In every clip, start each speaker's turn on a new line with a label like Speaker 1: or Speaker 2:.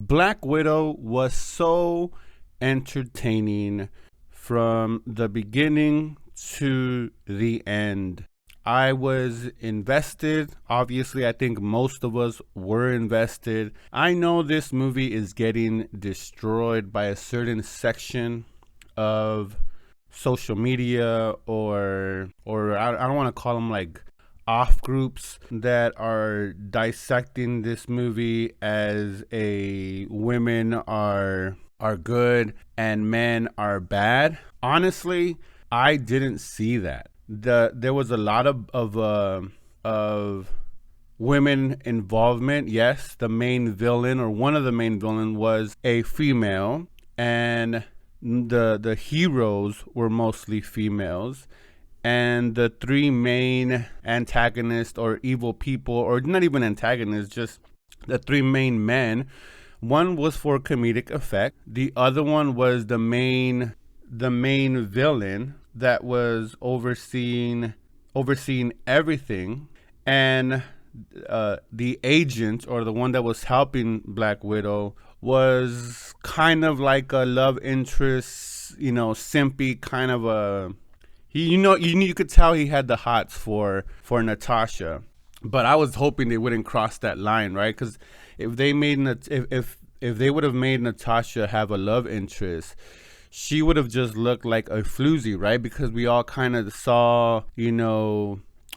Speaker 1: Black Widow was so entertaining from the beginning to the end. I was invested. Obviously, I think most of us were invested. I know this movie is getting destroyed by a certain section of social media, or I don't want to call them like off groups that are dissecting this movie as a women are good and men are bad. Honestly, I didn't see that. There was a lot of women involvement. Yes, the main villain or one of the main villain was a female, and the heroes were mostly females, and the three main antagonists or evil people, or not even antagonists, just the three main men. One was for comedic effect. The other one was the main villain that was overseeing everything, and the agent or the one that was helping Black Widow was kind of like a love interest, simpy kind of a. You could tell he had the hots for Natasha, but I was hoping they wouldn't cross that line, right? Because if they made if they would have made Natasha have a love interest, she would have just looked like a floozy, right? Because we all kind of saw,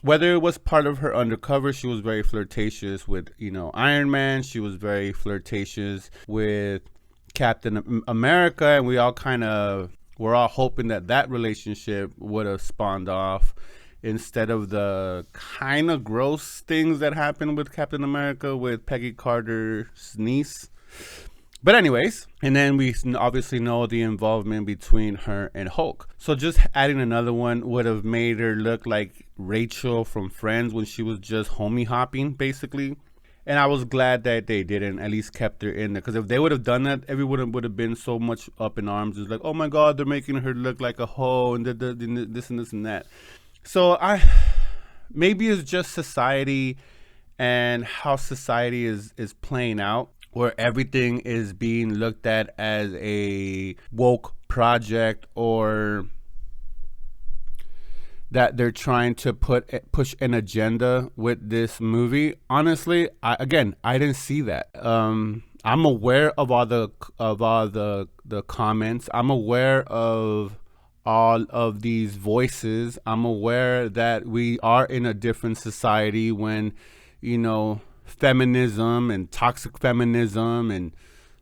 Speaker 1: whether it was part of her undercover, she was very flirtatious with, Iron Man. She was very flirtatious with Captain America, and we're all hoping that relationship would have spawned off instead of the kind of gross things that happened with Captain America with Peggy Carter's niece. But anyways, and then we obviously know the involvement between her and Hulk. So just adding another one would have made her look like Rachel from Friends when she was just homie hopping, basically. And I was glad that they didn't, at least kept her in there. Because if they would have done that, everyone would have been so much up in arms. It's like, oh my God, they're making her look like a hoe and this and this and that. So maybe it's just society and how society is playing out, where everything is being looked at as a woke project, or that they're trying to push an agenda with this movie. Honestly, I didn't see that. I'm aware of all the comments. I'm aware of all of these voices. I'm aware that we are in a different society when, feminism and toxic feminism and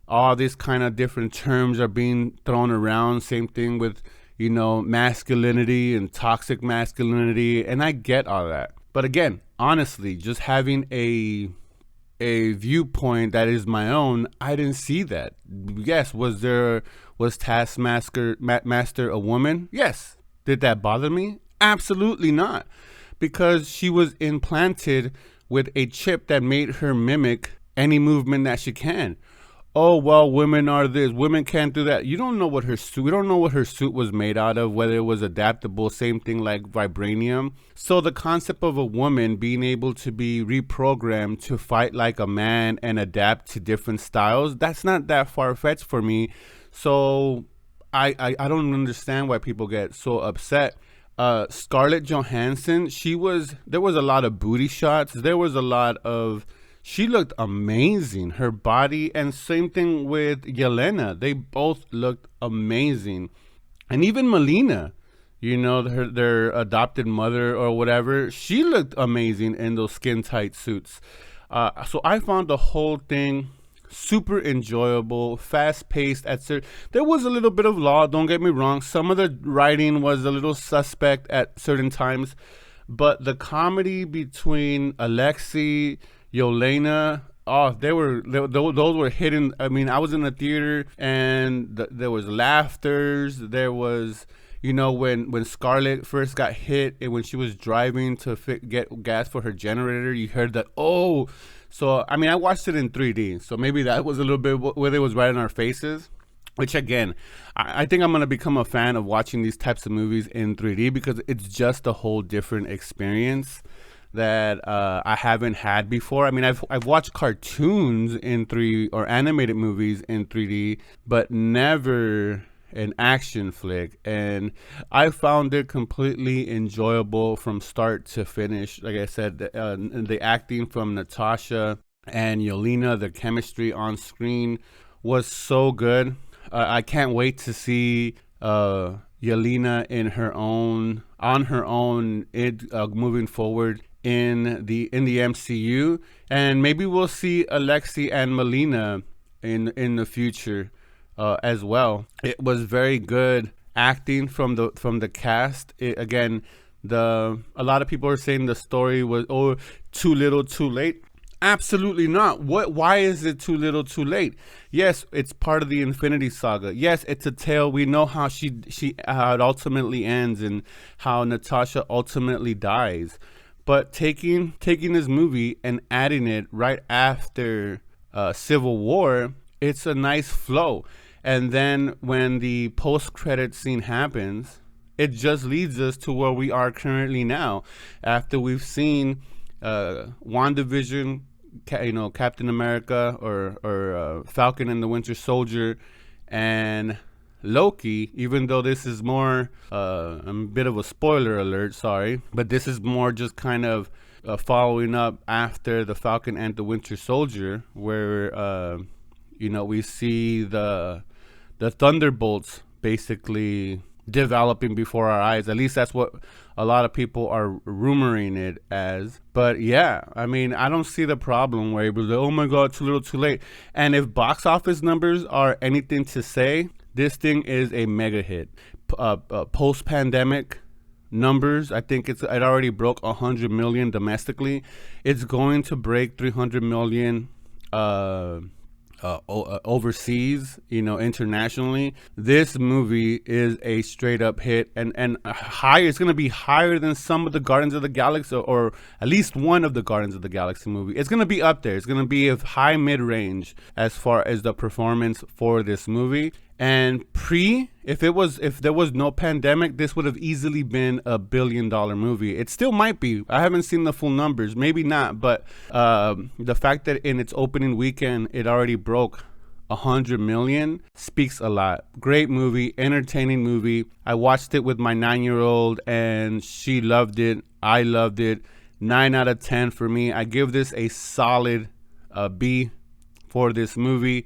Speaker 1: all these kind of different terms are being thrown around. Same thing with, masculinity and toxic masculinity. And I get all that. But again, honestly, just having a viewpoint that is my own, I didn't see that. Yes, was Taskmaster a woman? Yes. Did that bother me? Absolutely not. Because she was implanted with a chip that made her mimic any movement that she can. Oh, well, women are this. Women can't do that. You don't know what her suit. We don't know what her suit was made out of, whether it was adaptable, same thing like vibranium. So the concept of a woman being able to be reprogrammed to fight like a man and adapt to different styles, that's not that far-fetched for me. So I don't understand why people get so upset. Scarlett Johansson, there was a lot of booty shots. There was a lot of, she looked amazing. Her body, and same thing with Yelena. They both looked amazing. And even Melina, their adopted mother or whatever, she looked amazing in those skin tight suits. So I found the whole thing super enjoyable, fast paced. There was a little bit of law, don't get me wrong. Some of the writing was a little suspect at certain times, but the comedy between Alexei, Yelena, those were hidden. I mean, I was in the theater and there was laughters. There was, when Scarlett first got hit and when she was driving to get gas for her generator, you heard that, oh. So, I mean, I watched it in 3D, so maybe that was a little bit where it was right in our faces, which, again, I think I'm going to become a fan of watching these types of movies in 3D because it's just a whole different experience. that I haven't had before. I mean, I've watched cartoons in 3 or animated movies in 3D, but never an action flick, and I found it completely enjoyable from start to finish. Like I said, the acting from Natasha and Yelena, the chemistry on screen was so good. I can't wait to see Yelena in her own on her own moving forward in the MCU, and maybe we'll see Alexi and Melina in the future as well. It was very good acting from the cast. Again, a lot of people are saying the story was too little, too late. Absolutely not. Why is it too little, too late? Yes, it's part of the Infinity Saga. Yes, it's a tale. We know how how it ultimately ends and how Natasha ultimately dies. But taking this movie and adding it right after Civil War, it's a nice flow. And then when the post-credit scene happens, it just leads us to where we are currently now, after we've seen WandaVision, Captain America or Falcon and the Winter Soldier, and Loki. Even though this is more a bit of a spoiler alert, sorry, but this is more just kind of following up after the Falcon and the Winter Soldier, where we see the Thunderbolts basically developing before our eyes. At least that's what a lot of people are rumoring it as. But yeah, I mean, I don't see the problem where it was like, oh my god, too little, too late. And if box office numbers are anything to say, this thing is a mega hit. Post-pandemic numbers, I think it already broke 100 million domestically. It's going to break 300 million overseas, internationally. This movie is a straight up hit, and higher. It's going to be higher than some of the Guardians of the Galaxy, or at least one of the Guardians of the Galaxy movie. It's going to be up there. It's going to be a high mid-range as far as the performance for this movie. And if there was no pandemic, this would have easily been a $1 billion movie. It still might be. I haven't seen the full numbers, maybe not, but the fact that in its opening weekend it already broke 100 million speaks a lot. Great movie, entertaining movie. I watched it with my 9-year-old and she loved it. I loved it. 9 out of 10 for me. I give this a solid B for this movie.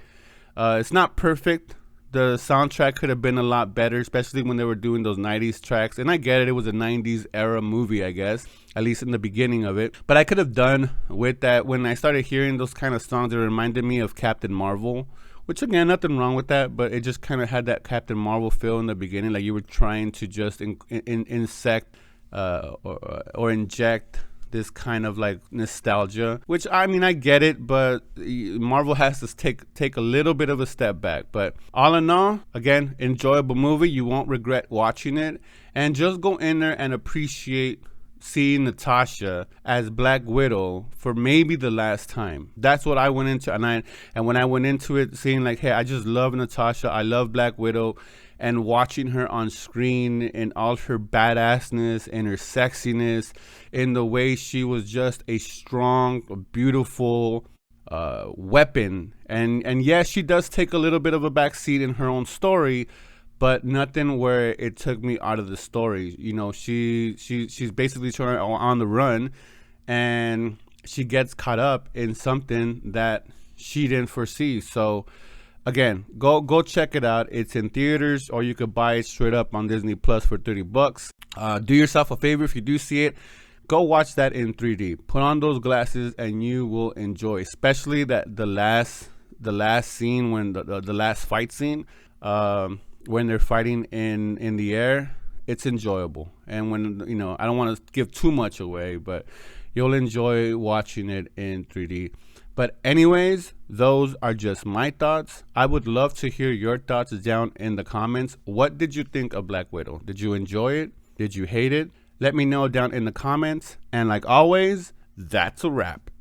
Speaker 1: It's not perfect. The soundtrack could have been a lot better, especially when they were doing those 90s tracks. And I get it. It was a 90s era movie, I guess, at least in the beginning of it. But I could have done with that. When I started hearing those kind of songs, it reminded me of Captain Marvel, which, again, nothing wrong with that. But it just kind of had that Captain Marvel feel in the beginning, like you were trying to just insect or inject this kind of like nostalgia, which, I mean, I get it, but Marvel has to take a little bit of a step back. But all in all, again, enjoyable movie. You won't regret watching it, and just go in there and appreciate seeing Natasha as Black Widow for maybe the last time. That's what I went into, and when I went into it seeing like, hey, I just love Natasha, I love Black Widow, and watching her on screen in all her badassness and her sexiness, in the way she was just a strong, beautiful weapon. And yes, she does take a little bit of a backseat in her own story, but nothing where it took me out of the story. She's basically trying on the run, and she gets caught up in something that she didn't foresee. So again, go check it out. It's in theaters, or you could buy it straight up on Disney Plus for $30. Do yourself a favor, if you do see it, go watch that in 3D. Put on those glasses and you will enjoy, especially that the last scene, when the last fight scene, when they're fighting in the air. It's enjoyable. And when, I don't want to give too much away, but you'll enjoy watching it in 3D. But anyways, those are just my thoughts. I would love to hear your thoughts down in the comments. What did you think of Black Widow? Did you enjoy it? Did you hate it? Let me know down in the comments. And like always, that's a wrap.